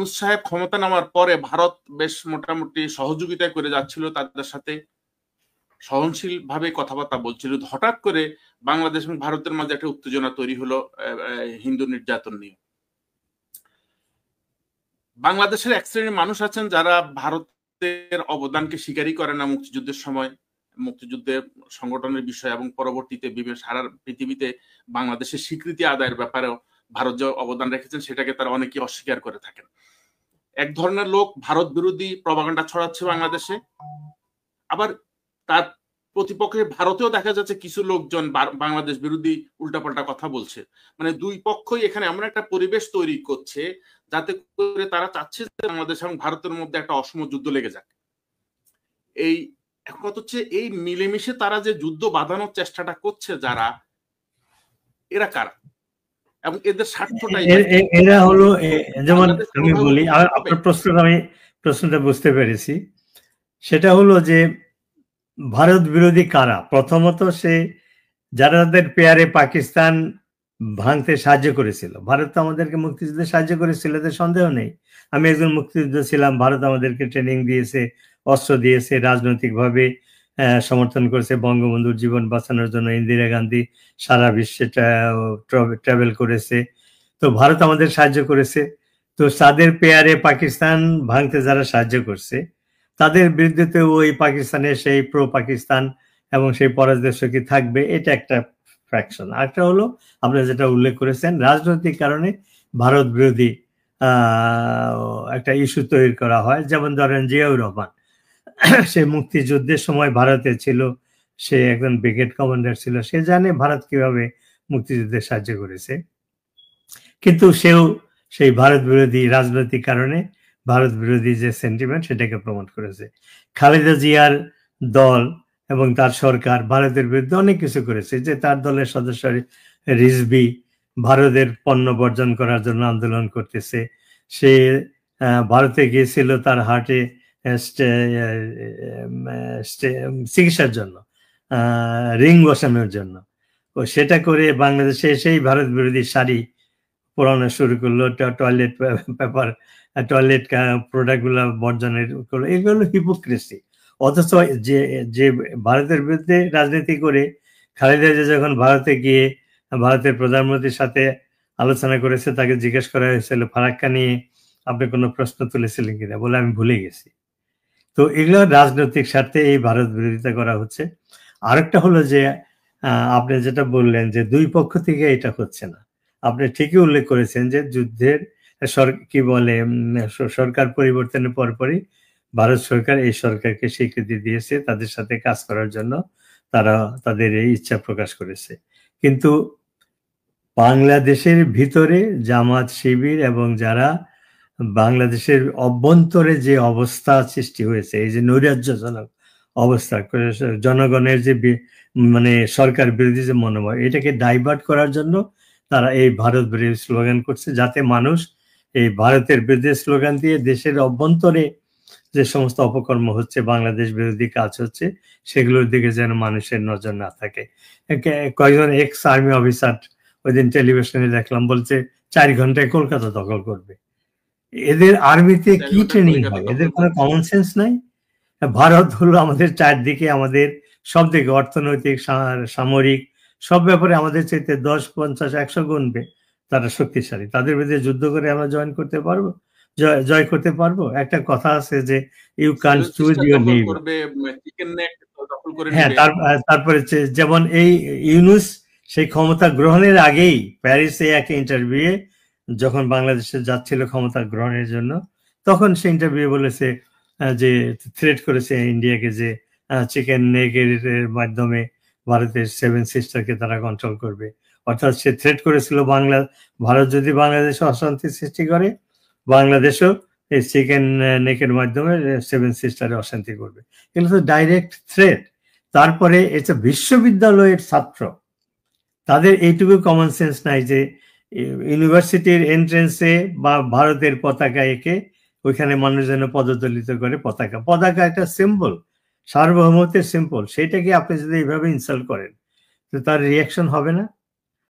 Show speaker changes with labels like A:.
A: ইউনূস সাহেব ক্ষমতা নেওয়ার পরে ভারত বেশ মোটামুটি সহযোগিতা করে যাচ্ছিল, তাদের সাথে সহনশীল ভাবে কথাবার্তা বলছিল। হঠাৎ করে বাংলাদেশ এবং ভারতের মাঝে একটা উত্তেজনা তৈরি হলো হিন্দু নির্যাতন নিয়ে। বাংলাদেশের এক শ্রেণীর মানুষ আছেন যারা ভারতের অবদানকে স্বীকারই করে না মুক্তিযুদ্ধের সময়, মুক্তিযুদ্ধের সংগঠনের বিষয় এবং পরবর্তীতে সারা পৃথিবীতে বাংলাদেশের স্বীকৃতি আদায়ের ব্যাপারেও ভারত যে অবদান রেখেছেন সেটাকে তারা অনেকেই অস্বীকার করে থাকেন। এক ধরনের লোক ভারত বিরোধী প্রপাগান্ডা ছড়াচ্ছে বাংলাদেশে, আবার তার প্রতিপক্ষে ভারতেও দেখা যাচ্ছে কিছু লোকজন বাংলাদেশ বিরোধী উল্টাপাল্টা কথা বলছে। মানে দুই পক্ষই এখানে এমন একটা পরিবেশ তৈরি করছে যাতে করে তারা চাচ্ছে যে বাংলাদেশ এবং ভারতের মধ্যে একটা অসম যুদ্ধ লেগে যাক। এই এখন কথা হচ্ছে এই মিলেমিশে তারা যে যুদ্ধ বাঁধানোর চেষ্টাটা করছে যারা, এরা কারা এবং এদের স্বার্থটাই
B: এরা হলো, যেমন আমি বলি, আপনার প্রশ্নটা বুঝতে পেরেছি। সেটা হলো যে ভারত বিরোধী কারা? প্রথমত যাদের পেয়ারে পাকিস্তান ভাঙতে সাহায্য করেছিল। ভারত তো আমাদেরকে মুক্তিযুদ্ধে সাহায্য করেছিল, এতে সন্দেহ নেই। আমি একজন মুক্তিযুদ্ধ ছিলাম, ভারত আমাদেরকে ট্রেনিং দিয়েছে, অস্ত্র দিয়েছে, রাজনৈতিকভাবে সমর্থন করেছে। বঙ্গবন্ধুর জীবন বাঁচানোর জন্য ইন্দিরা গান্ধী সারা বিশ্বে ট্রাভেল করেছে। তো ভারত আমাদের সাহায্য করেছে। তো তাদের পেয়ারে পাকিস্তান ভাঙতে যারা সাহায্য করছে তাদের বিরুদ্ধে তো ওই পাকিস্তানের সেই প্রো পাকিস্তান এবং সেই পরাজয় থাকবে, এটা একটা ফ্যাকশন। আরেকটা হলো আপনারা যেটা উল্লেখ করেছেন, রাজনৈতিক কারণে ভারত বিরোধী একটা ইস্যু তৈরি করা হয়। যেমন ধরেন জিয়াউর রহমান, সে মুক্তিযুদ্ধের সময় ভারতে ছিল, সে একজন ব্রিগেড কমান্ডার ছিল, সে জানে ভারত কিভাবে মুক্তিযুদ্ধে সাহায্য করেছে, কিন্তু সেও সেই ভারত বিরোধী রাজনৈতিক কারণে ভারত বিরোধী যে সেন্টিমেন্ট সেটাকে প্রমোট করেছে। খালেদা জিয়ার দল এবং তার সরকার ভারতের বিরুদ্ধে অনেক কিছু করেছে, যে তার দলের সদস্য রিজভী ভারতের পণ্য বর্জন করার জন্য আন্দোলন করতেছে। সে ভারতে গিয়েছিল তার হার্টে চিকিৎসার জন্য, রিং বসানোর জন্য। ও সেটা করে বাংলাদেশে সেই ভারত বিরোধী শাড়ি পরানো শুরু করলো, টয়লেট পেপার, টয়লেট প্রোডাক্টগুলো বর্জনের করলো। এগুলো হিপোক্রেসি। অথচ যে ভারতের বিরুদ্ধে রাজনীতি করে খালেদা জিয়া যখন ভারতে গিয়ে ভারতের প্রধানমন্ত্রীর সাথে আলোচনা করেছে, তাকে জিজ্ঞেস করা হয়েছিল ফারাক্কা নিয়ে আপনি কোনো প্রশ্ন তুলেছিলেন কিনা, বলে আমি ভুলে গেছি। তো এগুলো রাজনৈতিক স্বার্থে এই ভারত বিরোধিতা করা হচ্ছে। আরেকটা হলো যে আপনি যেটা বললেন যে দুই পক্ষ থেকে এটা হচ্ছে না, আপনি ঠিকই উল্লেখ করেছেন যে যুদ্ধের কি বলে সরকার পরিবর্তনের পরপরই ভারত সরকার এই সরকারকে স্বীকৃতি দিয়েছে তাদের সাথে কাজ করার জন্য, তারা তাদের এই ইচ্ছা প্রকাশ করেছে। কিন্তু বাংলাদেশের ভিতরে জামাত শিবির এবং যারা বাংলাদেশের অভ্যন্তরে যে অবস্থা সৃষ্টি হয়েছে, এই যে নৈরাজ্যজনক অবস্থা, জনগণের যে মানে সরকার বিরোধী যে মনোভাব, এটাকে ডাইভার্ট করার জন্য তারা এই ভারত বিরোধী স্লোগান করছে, যাতে মানুষ এই ভারতের বিরুদ্ধে স্লোগান দিয়ে দেশের অভ্যন্তরে যে সমস্ত অপকর্ম হচ্ছে, বাংলাদেশ বিরোধী কাজ হচ্ছে, সেগুলোর দিকে যেন মানুষের নজর না থাকে। কয়েকজন এক্স আর্মি অফিসার ওই দিন টেলিভিশনে দেখলাম, বলছে 4 ঘন্টায় কলকাতা দখল করবে। এদের আর্মিতে কি ট্রেনিং হয়? এদের কোনো কমন সেন্স নাই। ভারত হলো আমাদের চারদিকে, আমাদের সব দিকে অর্থনৈতিক, সামরিক সব ব্যাপারে আমাদের চাইতে 10, 50, 100 গুণবে তারা শক্তিশালী। তাদের বিরুদ্ধে যুদ্ধ করে আমরা জয় করতে পারবো? একটা কথা আছে যে you can choose your neighbour. হ্যাঁ, তারপরে যেমন এই ইউনূস সেই ক্ষমতা গ্রহণের আগেই প্যারিসে এক ইন্টারভিউ যখন বাংলাদেশে যাচ্ছিল ক্ষমতা গ্রহণের জন্য, তখন সে ইন্টারভিউ বলেছে যে থ্রেট করেছে ইন্ডিয়াকে যে চিকেন নেগের মাধ্যমে ভারতের 7 সিস্টারকে তারা কন্ট্রোল করবে। অর্থাৎ সে থ্রেট করেছিল ভারত যদি বাংলাদেশে অশান্তি সৃষ্টি করে, বাংলাদেশও এই চিকেন নেকের মাধ্যমে 7 সিস্টারে অশান্তি করবে। এগুলো তো ডাইরেক্ট থ্রেট। তারপরে এটা বিশ্ববিদ্যালয়ের ছাত্র, তাদের এইটুকু কমন সেন্স নাই যে ইউনিভার্সিটির এন্ট্রেন্সে বা ভারতের পতাকা এঁকে ওইখানে মানুষ যেন পদদলিত করে। পতাকা একটা সিম্বল, সার্বভৌমত্বের সিম্বল, সেইটাকে আপনি যদি এইভাবে ইনসাল্ট করেন তো তার রিয়াকশন হবে না?